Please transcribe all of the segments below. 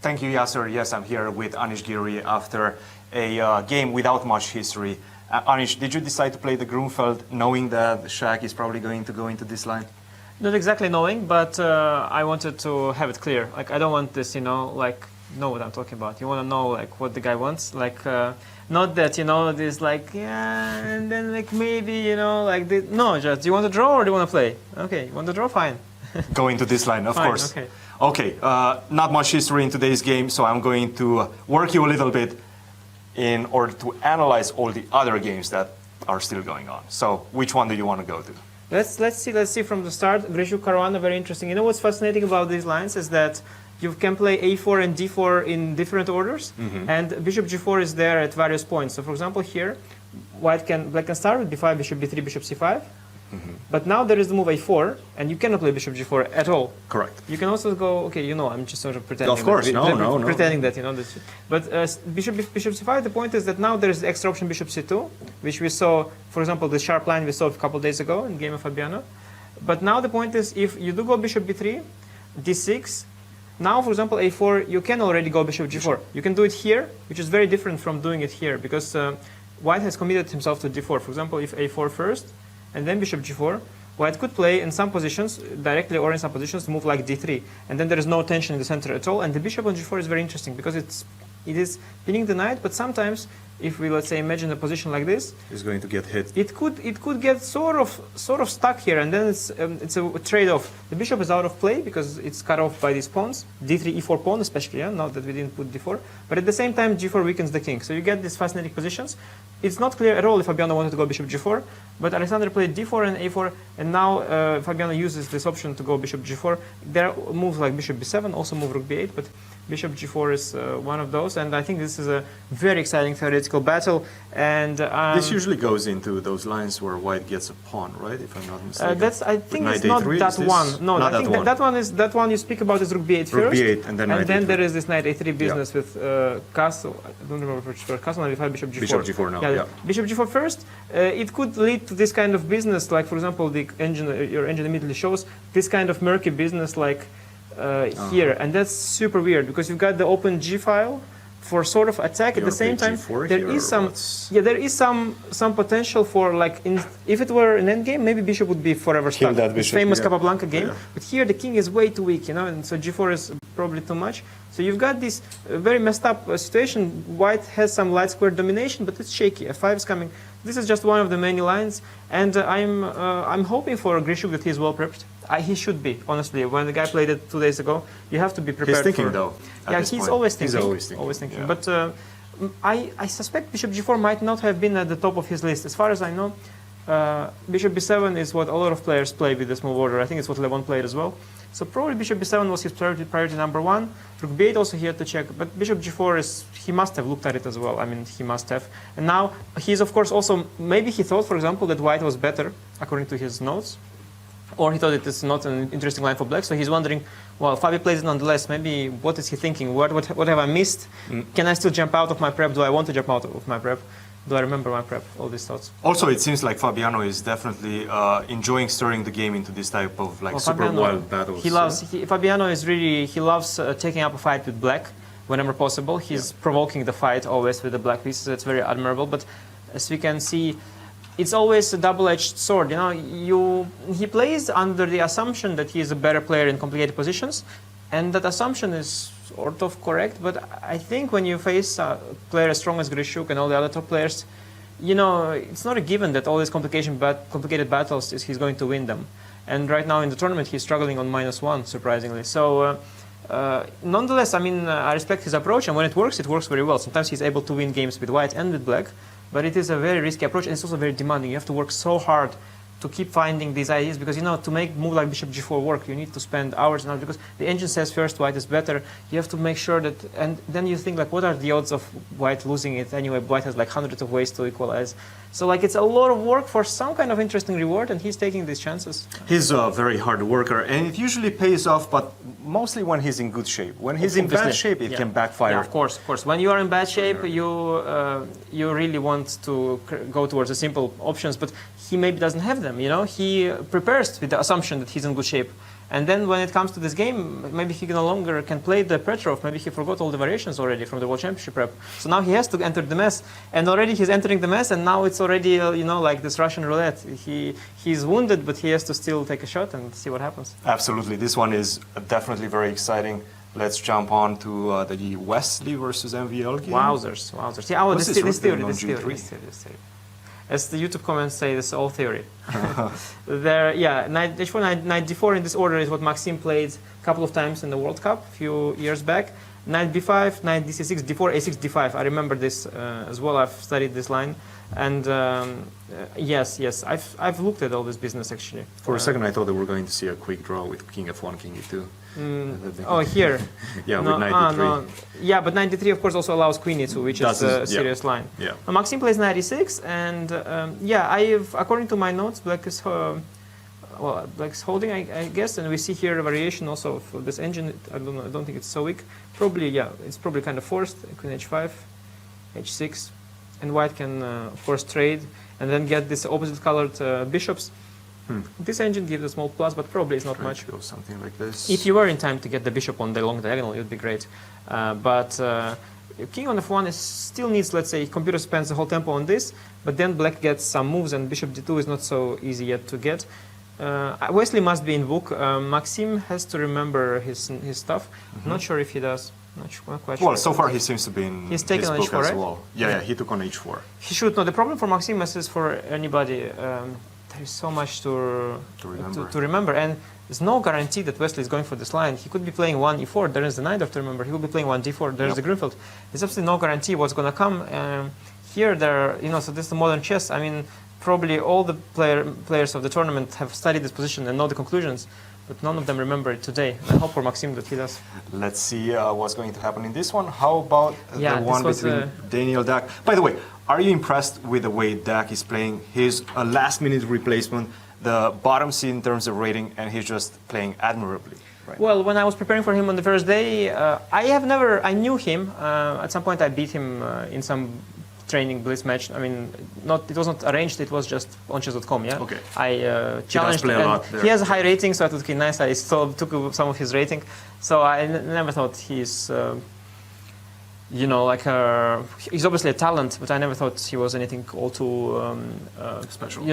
Thank you, Yasser. Yes, I'm here with Anish Giri after a game without much history. Anish, did you decide to play the Grunfeld knowing that Shaq is probably going to go into this line? Not exactly knowing, but I wanted to have it clear. Like, I don't want this, know what I'm talking about. You want to know, what the guy wants. Not that, this, yeah, and then, maybe, no, just, do you want to draw or do you want to play? Okay, you want to draw? Fine. Go into this line, of Fine, course. Okay. Okay, not much history in today's game, so I'm going to work you a little bit in order to analyze all the other games that are still going on. So, which one do you want to go to? Let's see from the start. Grishuk Caruana, very interesting. You know what's fascinating about these lines is that you can play a4 and d4 in different orders, and bishop g4 is there at various points. So, for example, here, black can start with b5, bishop b3, bishop c5. But now there is the move a4, and you cannot play bishop g4 at all. Correct. You can also go, okay, I'm just sort of pretending. Of course, no. Pretending that, this. But bishop c5, the point is that now there is the extra option bishop c2, which we saw, for example, the sharp line we saw a couple days ago in game of Fabiano. But now the point is, if you do go bishop b3, d6, now, for example, a4, you can already go bishop g4. You can do it here, which is very different from doing it here, because white has committed himself to d4. For example, if a4 first, and then bishop g4, white could play in some positions, directly or in some positions, move like d3. And then there is no tension in the center at all. And the bishop on g4 is very interesting because it is pinning the knight, but sometimes, if we, let's say, imagine a position like this, it's going to get hit. It could get sort of stuck here, and then it's a trade-off. The bishop is out of play because it's cut off by these pawns, d3, e4 pawn especially, now that we didn't put d4. But at the same time, g4 weakens the king. So you get these fascinating positions. It's not clear at all if Fabiano wanted to go bishop g4, but Alexander played d4 and a4, and now Fabiano uses this option to go bishop g4. There are moves like bishop b7, also move rook b8, but bishop g4 is one of those, and I think this is a very exciting theoretical battle. And this usually goes into those lines where white gets a pawn, right? If I'm not mistaken. I think it's not that one. No, I think that one you speak about is rook b8 first. Rook b8 and then there is this knight a3 business with castle. I don't remember which first castle. Knight a5, bishop g4. Bishop g4 now. Yeah. Bishop g4 first. It could lead to this kind of business, like for example, your engine immediately shows this kind of murky business, like. Here, and that's super weird because you've got the open G file for sort of attack. At the same time, there is some potential for if it were an endgame, maybe bishop would be forever stuck. This famous Capablanca game, but here the king is way too weak, and so G4 is probably too much. So you've got this very messed up situation. White has some light square domination, but it's shaky. F5 is coming. This is just one of the many lines, and I'm hoping for Grishuk that he's well prepped. He should be, honestly. When the guy played it 2 days ago, you have to be prepared. He's thinking, though. Yeah, he's always thinking. Always thinking. Yeah. But I suspect bishop g4 might not have been at the top of his list. As far as I know, bishop b7 is what a lot of players play with this move order. I think it's what Levon played as well. So probably bishop b7 was his priority number one. Rook b8 also he had to check, but bishop g4 he must have looked at it as well. I mean, he must have. And now he's of course also, maybe he thought, for example, that white was better according to his notes. Or he thought it is not an interesting line for black, so he's wondering, well, Fabi plays it nonetheless, maybe what is he thinking? What have I missed? Can I still jump out of my prep? Do I want to jump out of my prep? Do I remember my prep? All these thoughts. Also, it seems like Fabiano is definitely enjoying stirring the game into this type of super wild battles. Fabiano is really, he loves taking up a fight with black whenever possible. He's provoking the fight always with the black pieces. It's very admirable, but as we can see, it's always a double-edged sword. He plays under the assumption that he is a better player in complicated positions, and that assumption is sort of correct. But I think when you face a player as strong as Grishuk and all the other top players, it's not a given that all these complicated battles he's going to win them. And right now in the tournament, he's struggling on -1, surprisingly. So nonetheless, I mean, I respect his approach, and when it works very well. Sometimes he's able to win games with white and with black. But it is a very risky approach, and it's also very demanding. You have to work so hard to keep finding these ideas because, to make move like bishop g4 work, you need to spend hours and hours because the engine says first white is better. You have to make sure that, and then you think what are the odds of white losing it anyway? White has hundreds of ways to equalize. So it's a lot of work for some kind of interesting reward, and he's taking these chances. He's a very hard worker, and it usually pays off, but mostly when he's in good shape. When he's in bad shape, it can backfire. Yeah, of course. When you are in bad shape, you really want to go towards the simple options, but he maybe doesn't have them. He prepares with the assumption that he's in good shape, And then when it comes to this game, maybe he no longer can play the Petrov. Maybe he forgot all the variations already from the World Championship prep. So now he has to enter the mess. And already he's entering the mess, and now it's already, like this Russian roulette. He's wounded, but he has to still take a shot and see what happens. Absolutely. This one is definitely very exciting. Let's jump on to the Wesley versus MVL game. Wowzers. Yeah, What's this theory. As the YouTube comments say, this is all theory. Knight h4, knight d4 in this order is what Maxim played a couple of times in the World Cup a few years back. Knight b5, knight dc6, d4, a6, d5. I remember this as well. I've studied this line. And yes, I've looked at all this business actually. For a second, I thought that we were going to see a quick draw with king f1, king e2. Here. Yeah, with knight d3. No. Yeah, but knight d3 of course also allows queen e2, which is a serious line. Yeah. Now, Maxim plays knight e6, and according to my notes, black is holding, I guess, and we see here a variation also of this engine. I don't think it's so weak. Probably, it's probably kind of forced. Queen h5, h6, and white can of course trade and then get this opposite colored bishops. This engine gives a small plus, but probably it's not much. Go something like this. If you were in time to get the bishop on the long diagonal, it would be great. But king on f1 still needs, let's say, computer spends the whole tempo on this, but then black gets some moves, and bishop d2 is not so easy yet to get. Wesley must be in book. Maxim has to remember his stuff. I'm not sure if he does. Not quite sure. Well, so far he seems to be in He's taken his on book h4, as right? well. Yeah, he took on h4. He should know. The problem for Maxim, as is for anybody, there is so much to remember, and there's no guarantee that Wesley is going for this line. He could be playing 1 e4. There is the knight to remember. He could be playing 1 d4. There's the Grünfeld. There's absolutely no guarantee what's going to come. Here, so this is the modern chess. I mean, probably all the players of the tournament have studied this position and know the conclusions, but none of them remember it today. I hope for Maxim that he does. Let's see what's going to happen in this one. How about the one between Daniel Dak? By the way, are you impressed with the way Dak is playing his last-minute replacement, the bottom seed in terms of rating, and he's just playing admirably? Right. Well, when I was preparing for him on the first day, I knew him. At some point, I beat him in some training blitz match. I mean, it wasn't arranged. It was just on chess.com. Yeah. Okay. I challenged him. He has a high rating, so I thought, okay, nice. I still took some of his rating. So I never thought he's. He's obviously a talent, but I never thought he was anything all too special.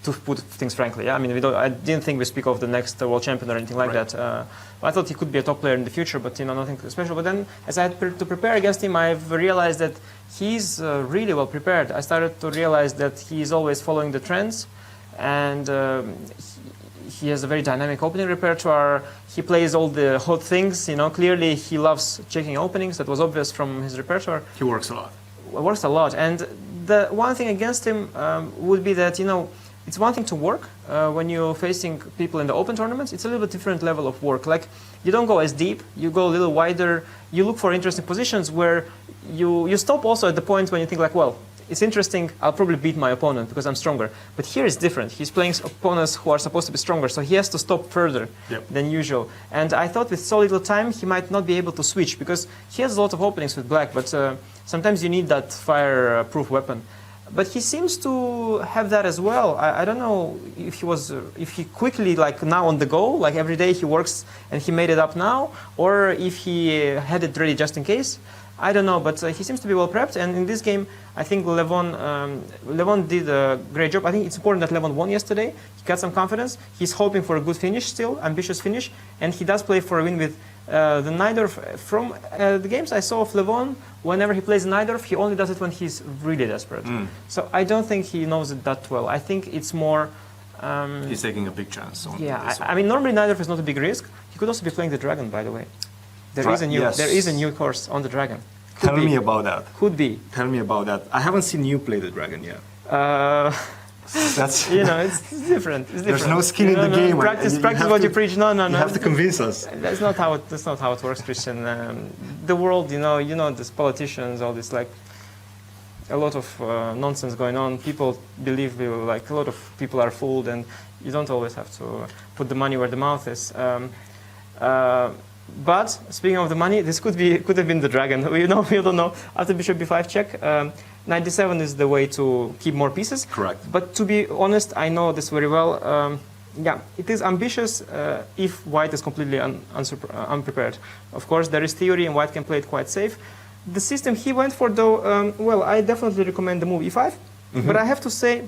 To put things frankly. Yeah, I mean, I didn't think we speak of the next world champion or anything like that. I thought he could be a top player in the future, but nothing special. But then, as I had to prepare against him, I've realized that he's really well prepared. I started to realize that he's always following the trends, and he has a very dynamic opening repertoire. He plays all the hot things. Clearly he loves checking openings. That was obvious from his repertoire. He works a lot. Works a lot, and the one thing against him would be that it's one thing to work when you're facing people in the open tournaments. It's a little bit different level of work. Like, you don't go as deep, you go a little wider, you look for interesting positions where you stop also at the point when you think like, well, it's interesting, I'll probably beat my opponent because I'm stronger. But here it's different. He's playing opponents who are supposed to be stronger, so he has to stop further than usual. And I thought with so little time, he might not be able to switch because he has a lot of openings with black, but sometimes you need that fire-proof weapon. But he seems to have that as well. I don't know if he quickly, like now on the go, like every day he works and he made it up now, or if he had it ready just in case. I don't know, but he seems to be well prepped. And in this game, I think Levon did a great job. I think it's important that Levon won yesterday. He got some confidence. He's hoping for a good finish still, ambitious finish, and he does play for a win with the Najdorf. From the games I saw of Levon, whenever he plays Najdorf, he only does it when he's really desperate. So I don't think he knows it that well. I think it's more... he's taking a big chance. I mean, normally Najdorf is not a big risk. He could also be playing the Dragon, by the way. There is a new course on the Dragon. Tell me about that. Could be. Tell me about that. I haven't seen you play the Dragon yet. That's it's different. There's no skin in the game. Practice what you preach. No. You have to convince us. That's not how it works, Christian. The world, these politicians, all this like a lot of nonsense going on. People believe like a lot of people are fooled, and you don't always have to put the money where the mouth is. But speaking of the money, this could have been the Dragon. We don't know. After bishop b5 check, knight d7 is the way to keep more pieces. Correct. But to be honest, I know this very well. yeah, it is ambitious if white is completely unprepared. Of course, there is theory and white can play it quite safe. The system he went for, though, well, I definitely recommend the move e5. But I have to say,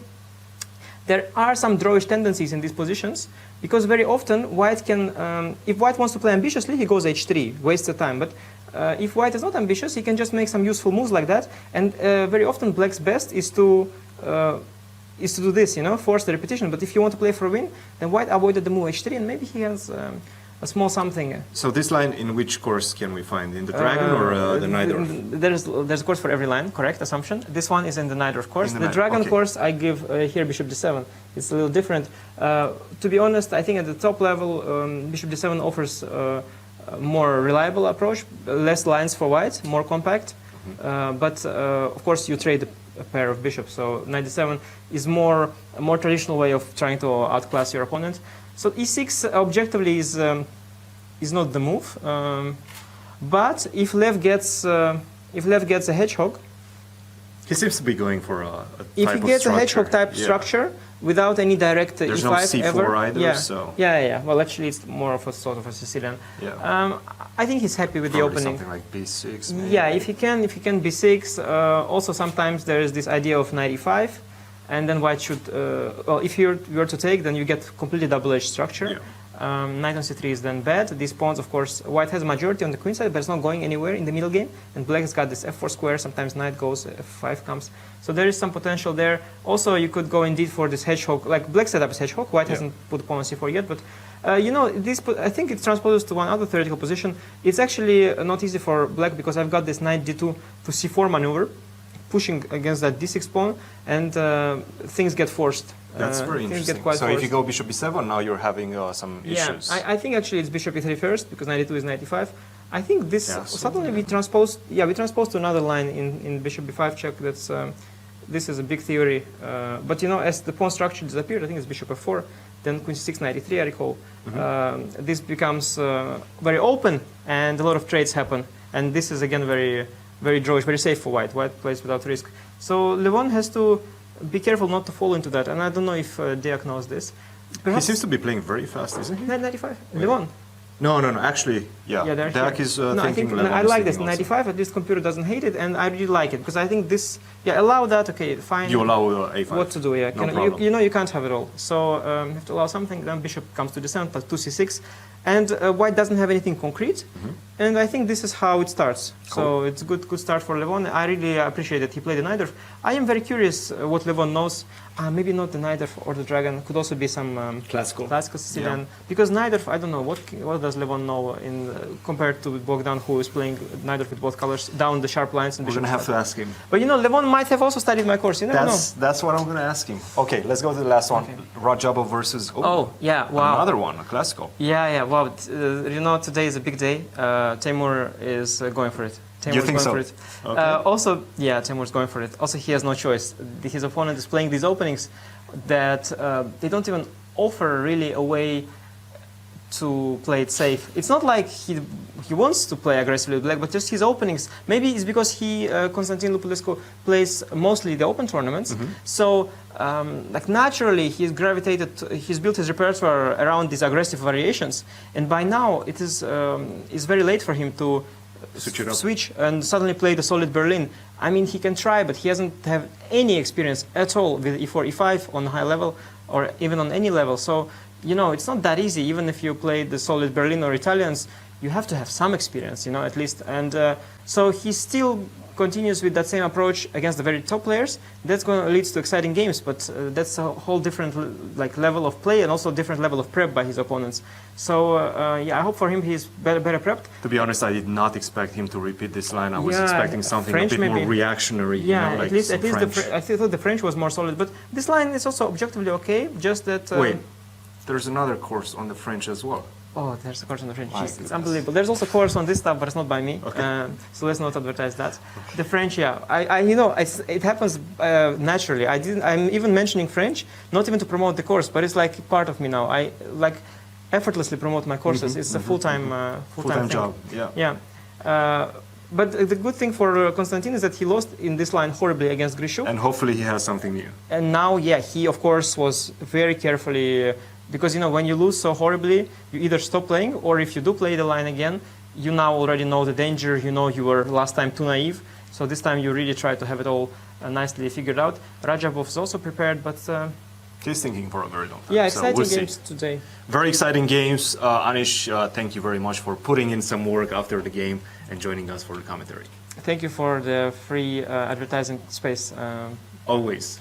there are some drawish tendencies in these positions, because very often white can, if white wants to play ambitiously, he goes h3, wastes the time. But if white is not ambitious, he can just make some useful moves like that. And very often black's best is to do this, you know, force the repetition. But if you want to play for a win, then white avoided the move h3, and maybe he has a small something. So this line, in which course can we find? In the dragon or the Najdorf? There's a course for every line, correct assumption. This one is in the Najdorf course. The dragon course I give here bishop d7. It's a little different. To be honest, I think at the top level, bishop d7 offers a more reliable approach, less lines for white, more compact. But of course, you trade a pair of bishops. So knight d7 is a more traditional way of trying to outclass your opponent. So e6 objectively is not the move, but if Lev gets a hedgehog, he seems to be going for a type if he gets a hedgehog type structure without any direct there's e5 no c4 ever, either. So yeah. Well, actually, it's more of a sort of a Sicilian. Yeah. I think he's happy with probably the opening. Something like b6. Maybe. Yeah, if he can b6. Also, sometimes there is this idea of knight e5. And then white should, well, if you were to take, then you get completely double-edged structure. Yeah. Knight on c3 is then bad. These pawns, of course, white has majority on the queen side, but it's not going anywhere in the middle game. And black has got this f4 square. Sometimes knight goes, f5 comes. So there is some potential there. Also, you could go indeed for this hedgehog. Like black setup is hedgehog. White hasn't put pawn on c4 yet, but you know, I think it transposes to one other theoretical position. It's actually not easy for black because I've got this knight d2 to c4 maneuver, pushing against that d6 pawn, and things get forced. That's very interesting. So forced. if you go bishop b7, now you're having some issues. I think actually it's bishop e3 first, because knight e2 is knight e5. I think this, suddenly we transpose to another line in bishop b5 check. That's, this is a big theory. But you know, as the pawn structure disappeared, I think it's bishop f4, then queen c6, knight e3, I recall. This becomes very open, and a lot of trades happen. And this is again very drawish, very safe for white. White plays without risk. So Levon has to be careful not to fall into that. And I don't know if Deak knows this. Perhaps he seems to be playing very fast, isn't he? 95. Levon. No. Actually, Deak is thinking. I like this 95. At least computer doesn't hate it, and I really like it because I think this. Yeah, allow that. Okay, fine. You allow a5. What to do? Yeah, no problem. you know you can't have it all. So you have to allow something. Then bishop comes to d7 plus 2c6, and white doesn't have anything concrete. And I think this is how it starts. Cool. So it's a good start for Levon. I really appreciate that he played the Najdorf. I am very curious what Levon knows. Maybe not the Najdorf or the Dragon. Could also be some classical Sicilian. Yeah. Because Najdorf, I don't know what does Levon know compared to Bogdan, who is playing Najdorf with both colors down the sharp lines. And we're gonna have to ask him. But you know, Levon might have also studied my course. You never know. That's what I'm gonna ask him. Okay, let's go to the last one. Okay. Rajabov versus. Oh yeah, wow. Another one, a classical. Yeah. Wow. You know, today is a big day. Timur is going for it. You think so? Okay. Also, yeah, Timur's going for it. Also, he has no choice. His opponent is playing these openings that they don't even offer really a way to play it safe. It's not like he wants to play aggressively with black, but just his openings. Maybe it's because Constantin Lupulescu plays mostly the open tournaments. So, like naturally, he's built his repertoire around these aggressive variations. And by now, it's very late for him to switch and suddenly play the solid Berlin. I mean, he can try, but he doesn't have any experience at all with e4, e5 on high level, or even on any level. So, you know, it's not that easy. Even if you play the solid Berlin or Italians, you have to have some experience, you know, at least. And so he still continues with that same approach against the very top players. That's going to lead to exciting games, but that's a whole different level of play and also different level of prep by his opponents. So yeah, I hope for him he's better prepped. To be honest, I did not expect him to repeat this line. I was expecting something French, a bit more reactionary. Yeah, you know, like at least I thought the French was more solid. But this line is also objectively okay. Just that. Wait, there's another course on the French as well. Oh, there's a course on the French. It's unbelievable. There's also a course on this stuff, but it's not by me. Okay. So let's not advertise that. The French, yeah. You know, it happens naturally. I'm even mentioning French, not even to promote the course, but it's like part of me now. I like effortlessly promote my courses. It's a full-time job. Yeah. Yeah. But the good thing for Konstantin is that he lost in this line horribly against Grishu. And hopefully he has something new. And now, yeah, he of course was very carefully Because when you lose so horribly, you either stop playing, or if you do play the line again, you now already know the danger. You were last time too naive. So this time you really try to have it all nicely figured out. Rajabov is also prepared, but he's thinking for a very long time. Yeah, exciting so we'll games today. Very exciting games. Anish, thank you very much for putting in some work after the game and joining us for the commentary. Thank you for the free advertising space. Always.